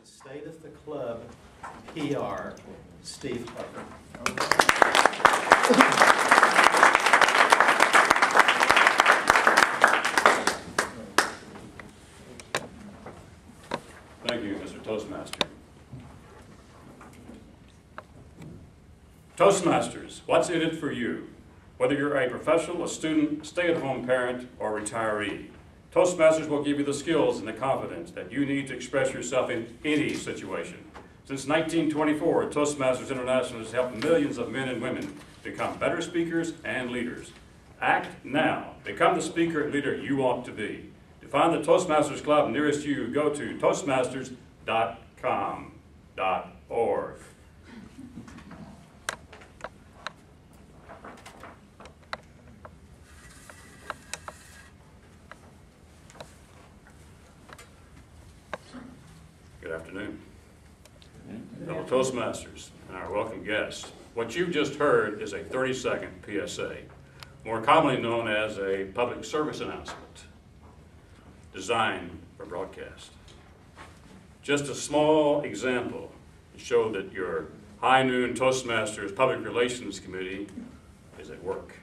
the State of the Club PR, Steve Harper. Thank you, Mr. Toastmaster. Toastmasters, what's in it for you? Whether you're a professional, a student, stay-at-home parent, or retiree, Toastmasters will give you the skills and the confidence that you need to express yourself in any situation. Since 1924, Toastmasters International has helped millions of men and women become better speakers and leaders. Act now. Become the speaker and leader you want to be. To find the Toastmasters Club nearest you, go to toastmasters.com.org. Good afternoon. Fellow Toastmasters and our welcome guests. What you've just heard is a 30-second PSA, more commonly known as a public service announcement, designed for broadcast. Just a small example to show that your High Noon Toastmasters Public Relations Committee is at work.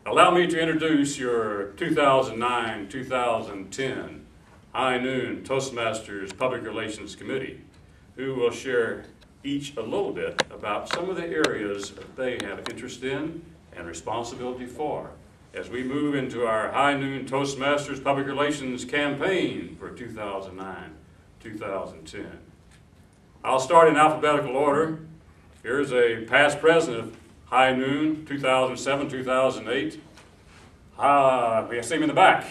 Allow me to introduce your 2009-2010 High Noon Toastmasters Public Relations Committee, who will share each a little bit about some of the areas that they have interest in and responsibility for as we move into our High Noon Toastmasters Public Relations campaign for 2009-2010. I'll start in alphabetical order. Here's a past president of High Noon, 2007-2008. We see him in the back.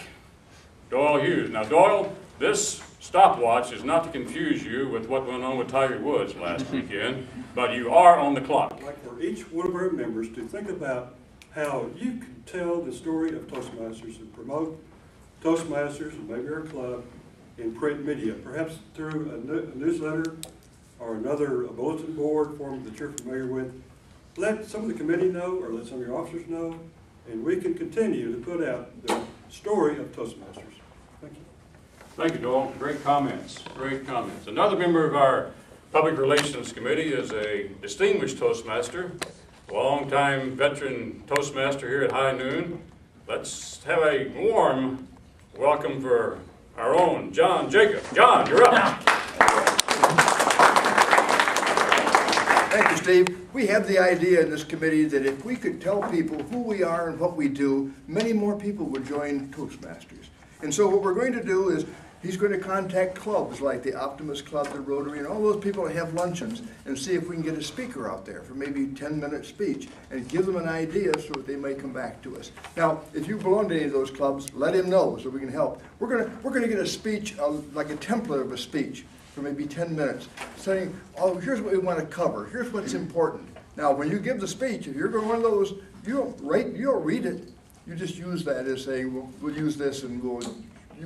Doyle Hughes. Now Doyle, this stopwatch is not to confuse you with what went on with Tiger Woods last weekend, but you are on the clock. I'd like for each one of our members to think about how you can tell the story of Toastmasters and promote Toastmasters and maybe our club in print media, perhaps through a newsletter or another bulletin board form that you're familiar with. Let some of the committee know or let some of your officers know, and we can continue to put out the story of Toastmasters. Thank you. Thank you, Doyle. Great comments. Great comments. Another member of our Public Relations Committee is a distinguished Toastmaster, a longtime veteran Toastmaster here at High Noon. Let's have a warm welcome for our own John Jacob. John, you're up. Thank you, Steve. We have the idea in this committee that if we could tell people who we are and what we do, many more people would join Toastmasters. And so what we're going to do is he's going to contact clubs like the Optimist Club, the Rotary, and all those people that have luncheons and see if we can get a speaker out there for maybe a 10-minute speech and give them an idea so that they may come back to us. Now, if you belong to any of those clubs, let him know so we can help. We're going to get a speech, like a template of a speech for maybe 10 minutes, saying, oh, here's what we want to cover. Here's what's important. Now, when you give the speech, if you're going to one of those, you don't read it. You just use that as saying, we'll use this and we'll do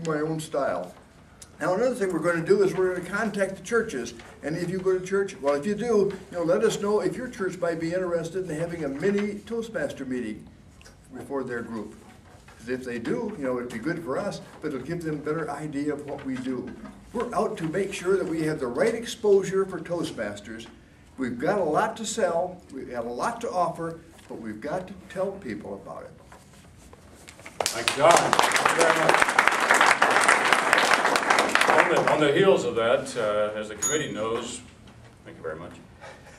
my own style. Now, another thing we're going to do is we're going to contact the churches. And if you go to church, well, if you do, let us know if your church might be interested in having a mini Toastmaster meeting before their group. Because if they do, it'd be good for us, but it'll give them a better idea of what we do. We're out to make sure that we have the right exposure for Toastmasters. We've got a lot to sell, we've got a lot to offer, but we've got to tell people about it. Thank you, John. Thank you very much. On the heels of that, as the committee knows, thank you very much.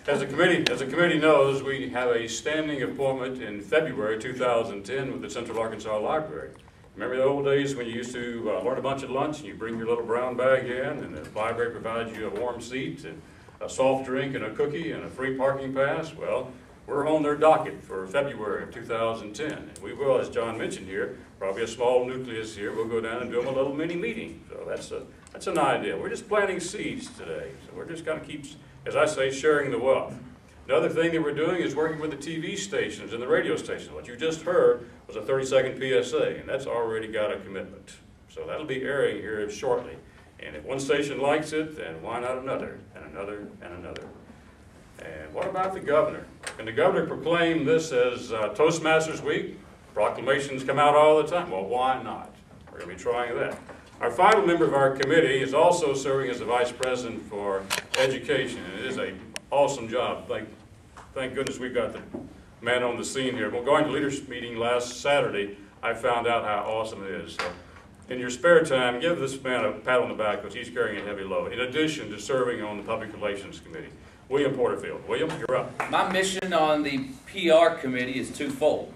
As the committee knows, we have a standing appointment in February 2010 with the Central Arkansas Library. Remember the old days when you used to learn a bunch at lunch and you bring your little brown bag in and the library provides you a warm seat and a soft drink and a cookie and a free parking pass? Well, we're on their docket for February of 2010. And we will, as John mentioned here, probably a small nucleus here, we'll go down and do them a little mini meeting. So that's an idea. We're just planting seeds today. So we're just going to keep, as I say, sharing the wealth. Another thing that we're doing is working with the TV stations and the radio stations. What you just heard was a 30-second PSA, and that's already got a commitment. So that'll be airing here shortly. And if one station likes it, then why not another, and another, and another. And what about the governor? Can the governor proclaim this as Toastmasters Week? Proclamations come out all the time. Well, why not? We're going to be trying that. Our final member of our committee is also serving as the Vice President for Education, and it is an awesome job. Thank goodness we've got the man on the scene here. Well, going to leaders meeting last Saturday, I found out how awesome it is. So, in your spare time, give this man a pat on the back because he's carrying a heavy load, in addition to serving on the Public Relations Committee. William Porterfield. William, you're up. My mission on the PR committee is twofold.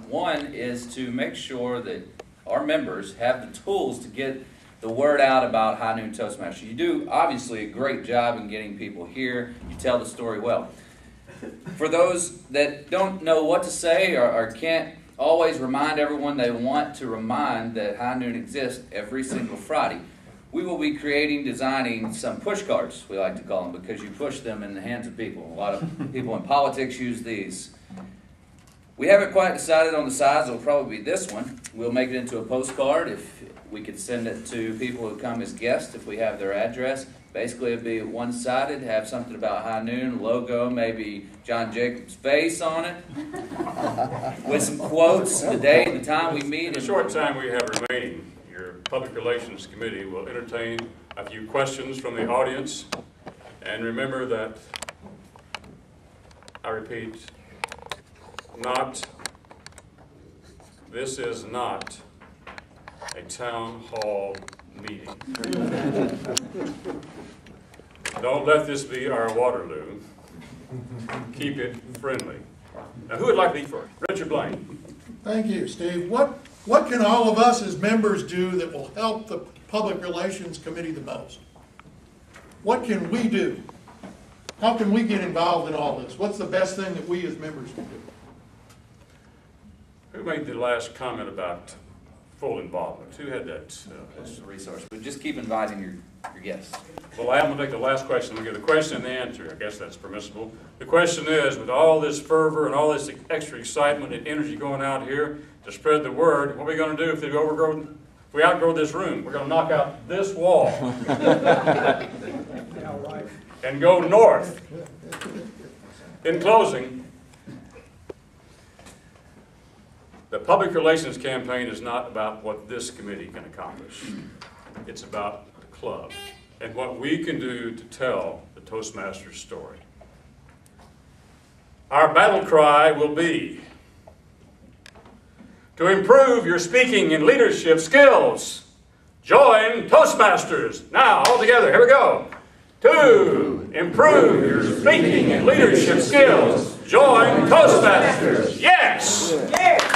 One is to make sure that our members have the tools to get the word out about High Noon Toastmasters. You do, obviously, a great job in getting people here. You tell the story well. For those that don't know what to say or can't always remind everyone they want to remind that High Noon exists every single Friday, we will be designing some push cards, we like to call them, because you push them in the hands of people. A lot of people in politics use these. We haven't quite decided on the size. It'll probably be this one. We'll make it into a postcard if we could send it to people who come as guests if we have their address. Basically, it'd be one-sided, have something about High Noon, logo, maybe John Jacobs' face on it, with some quotes, the day and the time we meet. In the short time we have remaining, your Public Relations Committee will entertain a few questions from the audience. And remember that, I repeat, this is not a town hall meeting. Don't let this be our Waterloo. Keep it friendly. Now, who would like to be first? Richard Blaine. Thank you, Steve. What can all of us as members do that will help the Public Relations Committee the most? What can we do? How can we get involved in all this? What's the best thing that we as members can do? Who made the last comment about full involvement? Who had that? That's a resource. But just keep inviting your guests. Well, I'm going to take the last question. We'll give the question and the answer. I guess that's permissible. The question is, with all this fervor and all this extra excitement and energy going out here to spread the word, what are we going to do if we outgrow this room? We're going to knock out this wall and go north. In closing, the public relations campaign is not about what this committee can accomplish. It's about the club and what we can do to tell the Toastmasters story. Our battle cry will be to improve your speaking and leadership skills. Join Toastmasters. Now, all together, here we go. To improve your speaking and leadership skills. Join Toastmasters. Yes! Yes!